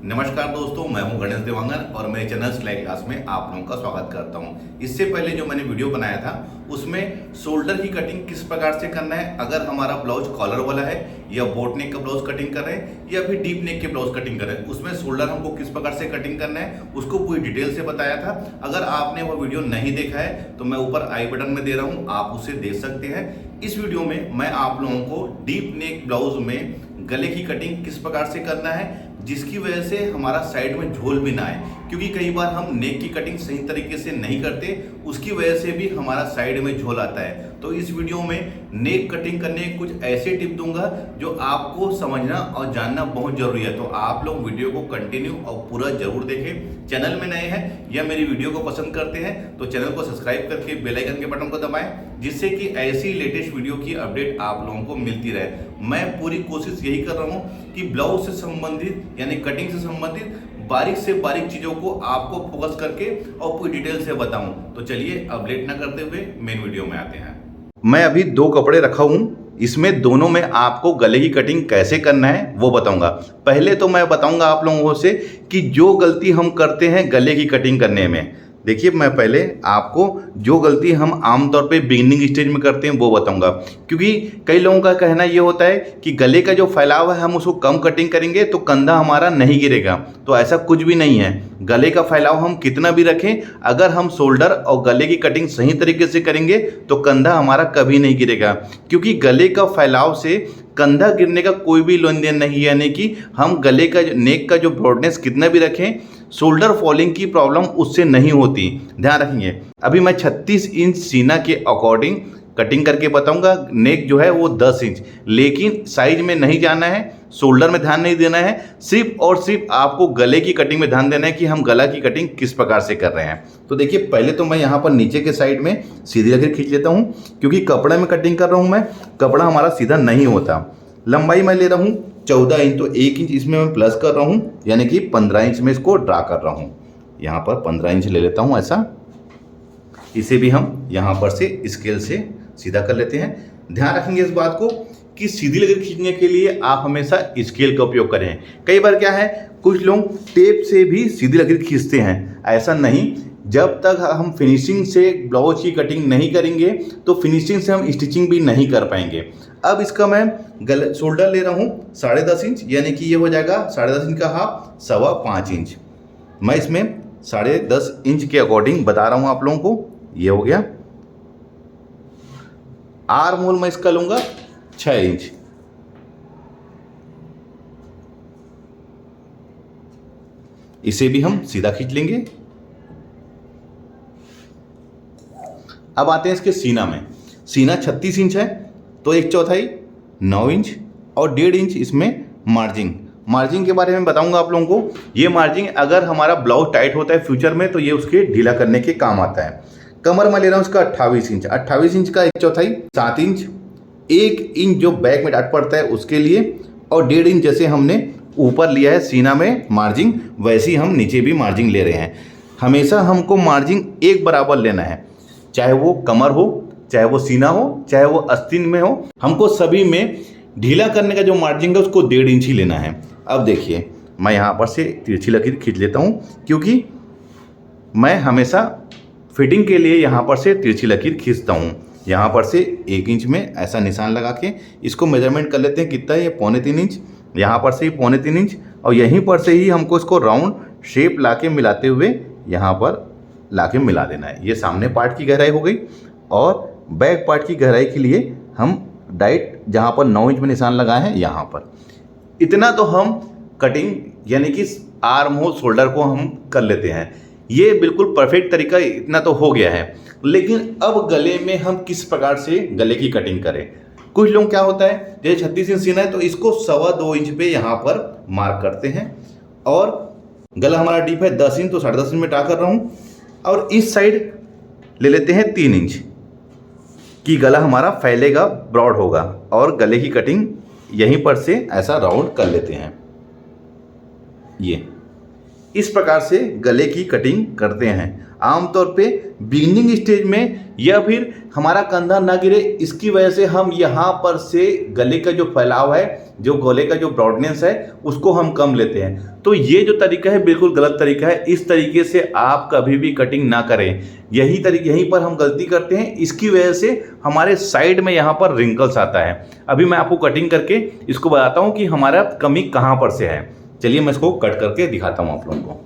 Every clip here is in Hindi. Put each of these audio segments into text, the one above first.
नमस्कार दोस्तों, मैं हूं गणेश देवांगन और मेरे चैनल सिलाई क्लास में आप लोगों का स्वागत करता हूं। इससे पहले जो मैंने वीडियो बनाया था उसमें शोल्डर की कटिंग किस प्रकार से करना है, अगर हमारा ब्लाउज कॉलर वाला है या बोट नेक का ब्लाउज कटिंग कर रहे हैं या फिर डीप नेक के ब्लाउज कटिंग कर रहे हैं, उसमें शोल्डर हमको किस प्रकार से कटिंग करना है उसको पूरी डिटेल से बताया था। अगर आपने वो वीडियो नहीं देखा है तो मैं ऊपर आई बटन में दे रहा हूँ, आप उसे देख सकते हैं। इस वीडियो में मैं आप लोगों को डीप नेक ब्लाउज में गले की कटिंग किस प्रकार से करना है जिसकी वजह से हमारा साइड में झोल भी ना आए, क्योंकि कई बार हम नेक की कटिंग सही तरीके से नहीं करते, उसकी वजह से भी हमारा साइड में झोल आता है। तो इस वीडियो में नेक कटिंग करने के कुछ ऐसे टिप दूंगा जो आपको समझना और जानना बहुत जरूरी है। तो आप लोग वीडियो को कंटिन्यू और पूरा जरूर देखें। चैनल में नए हैं या मेरी वीडियो को पसंद करते हैं तो चैनल को सब्सक्राइब करके बेल आइकन के बटन को दबाएं, जिससे कि ऐसी लेटेस्ट वीडियो की अपडेट आप लोगों को मिलती रहे। मैं पूरी कोशिश यही कर रहा हूँ कि ब्लाउज से संबंधित यानी कटिंग से संबंधित बारीक से बारीक चीजों को आपको फोकस करके और पूरी डिटेल से बताऊं। तो चलिए अब लेट ना करते हुए मेन वीडियो में आते हैं। मैं अभी दो कपड़े रखा हूं, इसमें दोनों में आपको गले की कटिंग कैसे करना है वो बताऊंगा। पहले तो मैं बताऊंगा आप लोगों से कि जो गलती हम करते हैं गले की कटिंग करने में, देखिए मैं पहले आपको जो गलती हम आमतौर पे बिगिनिंग स्टेज में करते हैं वो बताऊंगा, क्योंकि कई लोगों का कहना ये होता है कि गले का जो फैलाव है हम उसको कम कटिंग करेंगे तो कंधा हमारा नहीं गिरेगा। तो ऐसा कुछ भी नहीं है। गले का फैलाव हम कितना भी रखें, अगर हम शोल्डर और गले की कटिंग सही तरीके से करेंगे तो कंधा हमारा कभी नहीं गिरेगा, क्योंकि गले का फैलाव से कंधा गिरने का कोई भी लेन देन नहीं है। यानी कि हम गले का नेक का जो ब्रॉडनेस कितना भी रखें, शोल्डर फॉलिंग की प्रॉब्लम उससे नहीं होती, ध्यान रखेंगे। अभी मैं 36 इंच सीना के अकॉर्डिंग कटिंग करके बताऊंगा। नेक जो है वो 10 इंच, लेकिन साइज में नहीं जाना है, शोल्डर में ध्यान नहीं देना है, सिर्फ और सिर्फ आपको गले की कटिंग में ध्यान देना है कि हम गला की कटिंग किस प्रकार से कर रहे हैं। तो देखिए पहले तो मैं यहाँ पर नीचे के साइड में सीधी लकीर खींच लेता हूँ, क्योंकि कपड़े में कटिंग कर रहा हूँ मैं, कपड़ा हमारा सीधा नहीं होता। लंबाई मैं ले रहा हूँ 14 इंच, तो 1 इंच इसमें मैं प्लस कर रहा हूँ, यानी कि 15 इंच में इसको ड्रा कर रहा हूँ। यहाँ पर 15 इंच ले लेता हूँ ऐसा। इसे भी हम यहाँ पर से स्केल से सीधा कर लेते हैं। ध्यान रखेंगे इस बात को कि सीधी लकीर खींचने के लिए आप हमेशा स्केल का उपयोग करें। कई बार क्या है, कुछ लोग टेप से भी सीधी लकीर खींचते हैं, ऐसा नहीं। जब तक हम फिनिशिंग से ब्लाउज की कटिंग नहीं करेंगे तो फिनिशिंग से हम स्टिचिंग भी नहीं कर पाएंगे। अब इसका मैं शोल्डर ले रहा हूँ 10.5 इंच, यानी कि ये हो जाएगा 10.5 इंच का हाफ, 5.25 इंच। मैं इसमें 10.5 इंच के अकॉर्डिंग बता रहा हूँ आप लोगों को। ये हो गया। आर्म होल मैं इसका लूंगा 6 इंच। इसे भी हम सीधा खींच लेंगे। अब आते हैं इसके सीना में। सीना 36 इंच है, तो 1/4 9 इंच और 1.5 इंच इसमें मार्जिन के बारे में बताऊंगा आप लोगों को। ये मार्जिन अगर हमारा ब्लाउज टाइट होता है फ्यूचर में तो ये उसके ढीला करने के काम आता है। कमर में ले रहा हूँ उसका 28 इंच। 28 इंच का 1/4 7 इंच, 1 इंच जो बैक में डाट पड़ता है उसके लिए, और 1.5 इंच जैसे हमने ऊपर लिया है सीना में मार्जिन, वैसे ही हम नीचे भी मार्जिन ले रहे हैं। हमेशा हमको मार्जिन एक बराबर लेना है, चाहे वो कमर हो, चाहे वो सीना हो, चाहे वो आस्तीन में हो, हमको सभी में ढीला करने का जो मार्जिन है उसको 1.5 इंच ही लेना है। अब देखिए मैं यहाँ पर से तिरछी लकीर खींच लेता हूँ, क्योंकि मैं हमेशा फिटिंग के लिए यहाँ पर से तिरछी लकीर खींचता हूँ। यहाँ पर से 1 इंच में ऐसा निशान लगा के इसको मेजरमेंट कर लेते हैं कितना है, ये 3.25 इंच। यहाँ पर से ही 3.25 इंच, और यहीं पर से ही हमको इसको राउंड शेप ला के मिलाते हुए यहाँ पर ला के मिला देना है। ये सामने पार्ट की गहराई हो गई, और बैक पार्ट की गहराई के लिए हम डाइट जहाँ पर 9 इंच में निशान लगाए हैं यहाँ पर इतना तो हम कटिंग यानी कि आर्म हो शोल्डर को हम कर लेते हैं। ये बिल्कुल परफेक्ट तरीका इतना तो हो गया है। लेकिन अब गले में हम किस प्रकार से गले की कटिंग करें। कुछ लोग क्या होता है, जैसे 36 इंच सीना है तो इसको 2.25 इंच पे यहाँ पर मार्क करते हैं, और गला हमारा डीप है 10 इंच, तो 10.5 इंच में ड्रा कर रहा हूँ। और इस साइड ले लेते हैं 3 इंच कि गला हमारा फैलेगा, ब्रॉड होगा, और गले की कटिंग यहीं पर से ऐसा राउंड कर लेते हैं। ये इस प्रकार से गले की कटिंग करते हैं। आमतौर पे बिगिनिंग स्टेज में, या फिर हमारा कंधा ना गिरे इसकी वजह से हम यहाँ पर से गले का जो फैलाव है जो गले का जो ब्रॉडनेस है उसको हम कम लेते हैं। तो ये जो तरीका है बिल्कुल गलत तरीका है। इस तरीके से आप कभी भी कटिंग ना करें। यहीं पर हम गलती करते हैं, इसकी वजह से हमारे साइड में यहाँ पर रिंकल्स आता है। अभी मैं आपको कटिंग करके इसको बताता हूँ कि हमारा कमी कहाँ पर से है। चलिए मैं इसको कट करके दिखाता हूँ आप लोगों को।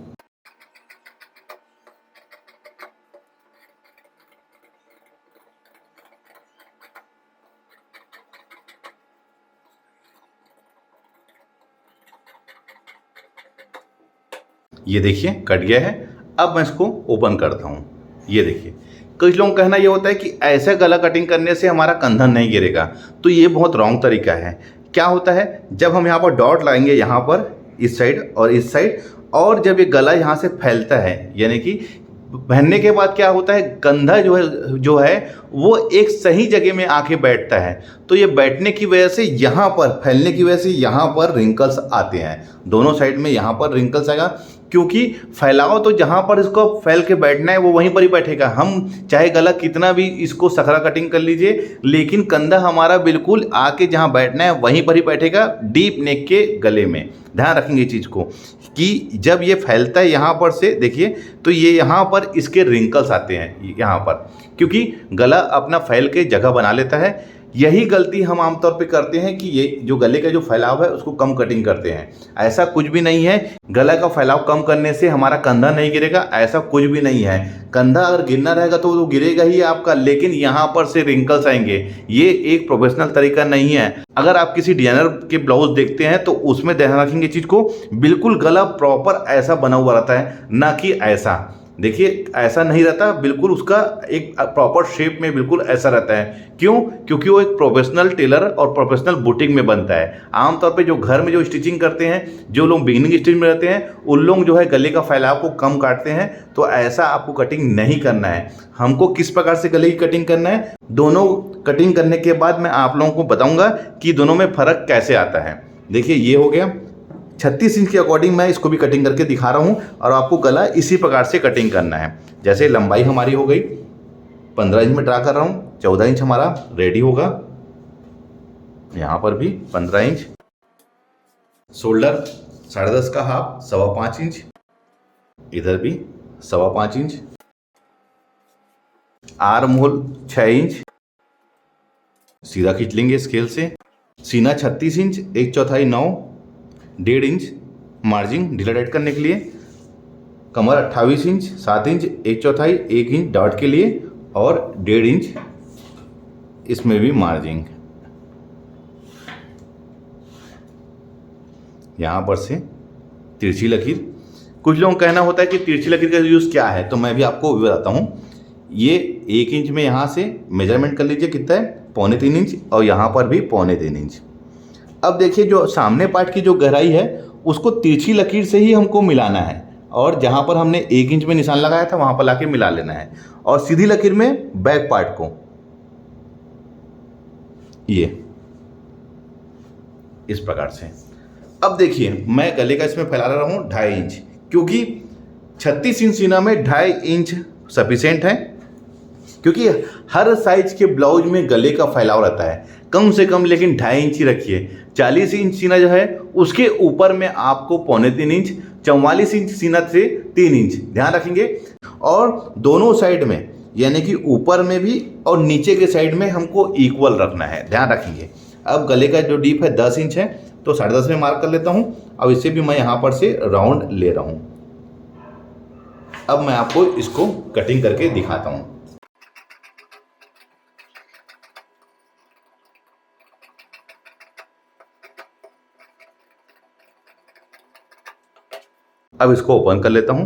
ये देखिए कट गया है। अब मैं इसको ओपन करता हूँ। ये देखिए, कुछ लोगों का कहना ये होता है कि ऐसा गला कटिंग करने से हमारा कंधा नहीं गिरेगा, तो ये बहुत रॉन्ग तरीका है। क्या होता है, जब हम यहाँ पर डॉट लगाएंगे, यहाँ पर इस साइड और इस साइड, और जब ये गला यहाँ से फैलता है, यानी कि पहनने के बाद क्या होता है, कंधा जो है वो एक सही जगह में आके बैठता है। तो ये बैठने की वजह से यहाँ पर फैलने की वजह से यहाँ पर रिंकल्स आते हैं। दोनों साइड में यहाँ पर रिंकल्स आएगा, क्योंकि फैलाव तो जहाँ पर इसको फैल के बैठना है वो वहीं पर ही बैठेगा। हम चाहे गला कितना भी इसको सखरा कटिंग कर लीजिए, लेकिन कंधा हमारा बिल्कुल आके जहाँ बैठना है वहीं पर ही बैठेगा, डीप नेक के गले में। ध्यान रखेंगे चीज़ को कि जब ये फैलता है यहाँ पर से, देखिए, तो ये यहाँ पर इसके रिंकल्स आते हैं यहाँ पर, क्योंकि गला अपना फैल के जगह बना लेता है। यही गलती हम आमतौर पे करते हैं कि ये जो गले का जो फैलाव है उसको कम कटिंग करते हैं। ऐसा कुछ भी नहीं है, गला का फैलाव कम करने से हमारा कंधा नहीं गिरेगा, ऐसा कुछ भी नहीं है। कंधा अगर गिरना रहेगा तो वो गिरेगा ही आपका, लेकिन यहाँ पर से रिंकल्स आएंगे। ये एक प्रोफेशनल तरीका नहीं है। अगर आप किसी डिजाइनर के ब्लाउज देखते हैं तो उसमें ध्यान रखेंगे चीज़ को, बिल्कुल गला प्रॉपर ऐसा बना हुआ रहता है, ना कि ऐसा। देखिए ऐसा नहीं रहता, बिल्कुल उसका एक प्रॉपर शेप में बिल्कुल ऐसा रहता है। क्यों? क्योंकि वो एक प्रोफेशनल टेलर और प्रोफेशनल बुटीक में बनता है। आमतौर पे जो घर में जो स्टिचिंग करते हैं, जो लोग बिगिनिंग स्टेज में रहते हैं, उन लोग जो है गले का फैलाव को कम काटते हैं। तो ऐसा आपको कटिंग नहीं करना है। हमको किस प्रकार से गले की कटिंग करना है, दोनों कटिंग करने के बाद मैं आप लोगों को बताऊँगा कि दोनों में फ़र्क कैसे आता है। देखिए ये हो गया 36 इंच के अकॉर्डिंग मैं इसको भी कटिंग करके दिखा रहा हूँ, और आपको गला इसी प्रकार से कटिंग करना है। जैसे लंबाई हमारी हो गई 15 इंच में ड्रा कर रहा हूँ, 14 इंच हमारा रेडी होगा, यहाँ पर भी 15 इंच, शोल्डर 10.5 का हाफ 5.25 इंच, इधर भी 5.25 इंच, आर्म होल 6 इंच, सीधा खींच लेंगे स्केल से। सीना 36 इंच 1/4 9, 1.5 इंच मार्जिन ढीला टाइट करने के लिए। कमर 28 इंच 7 इंच 1/4 1 इंच डॉट के लिए, और 1.5 इंच इसमें भी मार्जिन। यहाँ पर से तिरछी लकीर। कुछ लोगों का कहना होता है कि तिरछी लकीर का यूज़ क्या है, तो मैं भी आपको बताता हूँ। ये 1 इंच में यहाँ से मेजरमेंट कर लीजिए, कितना है, 3.25 इंच, और यहाँ पर भी 3.25 इंच। अब देखिए जो सामने पार्ट की जो गहराई है उसको तिरछी लकीर से ही हमको मिलाना है, और जहाँ पर हमने 1 इंच में निशान लगाया था वहाँ पर लाके मिला लेना है, और सीधी लकीर में बैक पार्ट को ये इस प्रकार से। अब देखिए मैं गले का इसमें फैला रहा हूँ 2.5 इंच, क्योंकि 36 इंच सीना में 2.5 इंच सफिशिएंट है, क्योंकि हर साइज के ब्लाउज में गले का फैलाव रहता है कम से कम, लेकिन 2.5 इंच ही रखिए। 40 इंच सीना जो है उसके ऊपर में आपको 3.25 इंच, 44 इंच सीना से 3 इंच ध्यान रखेंगे, और दोनों साइड में यानी कि ऊपर में भी और नीचे के साइड में हमको इक्वल रखना है, ध्यान रखेंगे। अब गले का जो डीप है 10 इंच है, तो 10.5 में मार्क कर लेता हूँ। अब इसे भी मैं यहाँ पर से राउंड ले रहा हूँ। अब मैं आपको इसको कटिंग करके दिखाता हूँ। अब इसको ओपन कर लेता हूँ।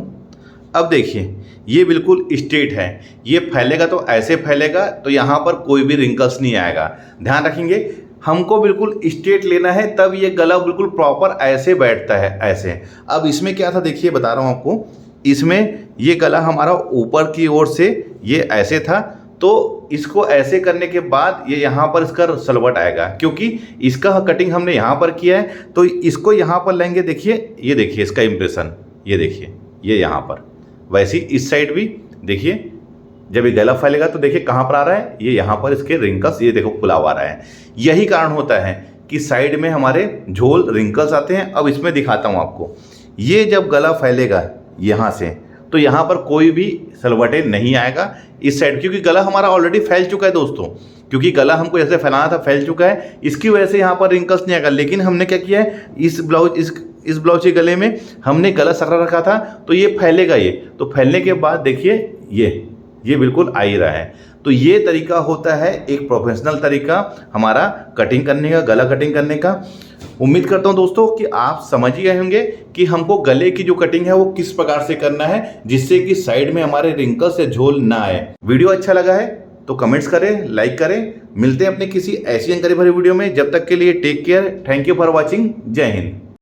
अब देखिए ये बिल्कुल स्ट्रेट है, ये फैलेगा तो ऐसे फैलेगा, तो यहाँ पर कोई भी रिंकल्स नहीं आएगा। ध्यान रखेंगे, हमको बिल्कुल स्ट्रेट लेना है, तब ये गला बिल्कुल प्रॉपर ऐसे बैठता है, ऐसे। अब इसमें क्या था, देखिए बता रहा हूँ आपको। इसमें ये गला हमारा ऊपर की ओर से ये ऐसे था, तो इसको ऐसे करने के बाद ये यहाँ पर इसका सलवट आएगा, क्योंकि इसका कटिंग हमने यहाँ पर किया है, तो इसको यहाँ पर लेंगे। देखिए ये देखिए इसका इम्प्रेशन, ये देखिए ये यहाँ पर। वैसे इस साइड भी देखिए, जब ये गला फैलेगा तो देखिए कहाँ पर आ रहा है, ये यहाँ पर इसके रिंकल्स, ये देखो खुला हुआ आ रहा है। यही कारण होता है कि साइड में हमारे झोल रिंकल्स आते हैं। अब इसमें दिखाता हूँ आपको, ये जब गला फैलेगा यहाँ से, तो यहाँ पर कोई भी सलवटे नहीं आएगा इस साइड, क्योंकि गला हमारा ऑलरेडी फैल चुका है दोस्तों, क्योंकि गला हमको जैसे फैलाना था फैल चुका है, इसकी वजह से यहाँ पर रिंकल्स नहीं आएगा। लेकिन हमने क्या किया है, इस ब्लाउज के गले में हमने गला सकरा रखा था, तो ये फैलेगा, ये तो फैलने के बाद देखिए ये बिल्कुल आ ही रहा है। तो ये तरीका होता है एक प्रोफेशनल तरीका हमारा कटिंग करने का, गला कटिंग करने का। उम्मीद करता हूं दोस्तों कि आप समझ ही गए होंगे कि हमको गले की जो कटिंग है वो किस प्रकार से करना है, जिससे कि साइड में हमारे रिंकल्स या झोल ना आए। वीडियो अच्छा लगा है तो कमेंट्स करें, लाइक करें। मिलते हैं अपने किसी ऐसी जानकारी भरी वीडियो में, जब तक के लिए take care, thank you for watching, Jai Hind.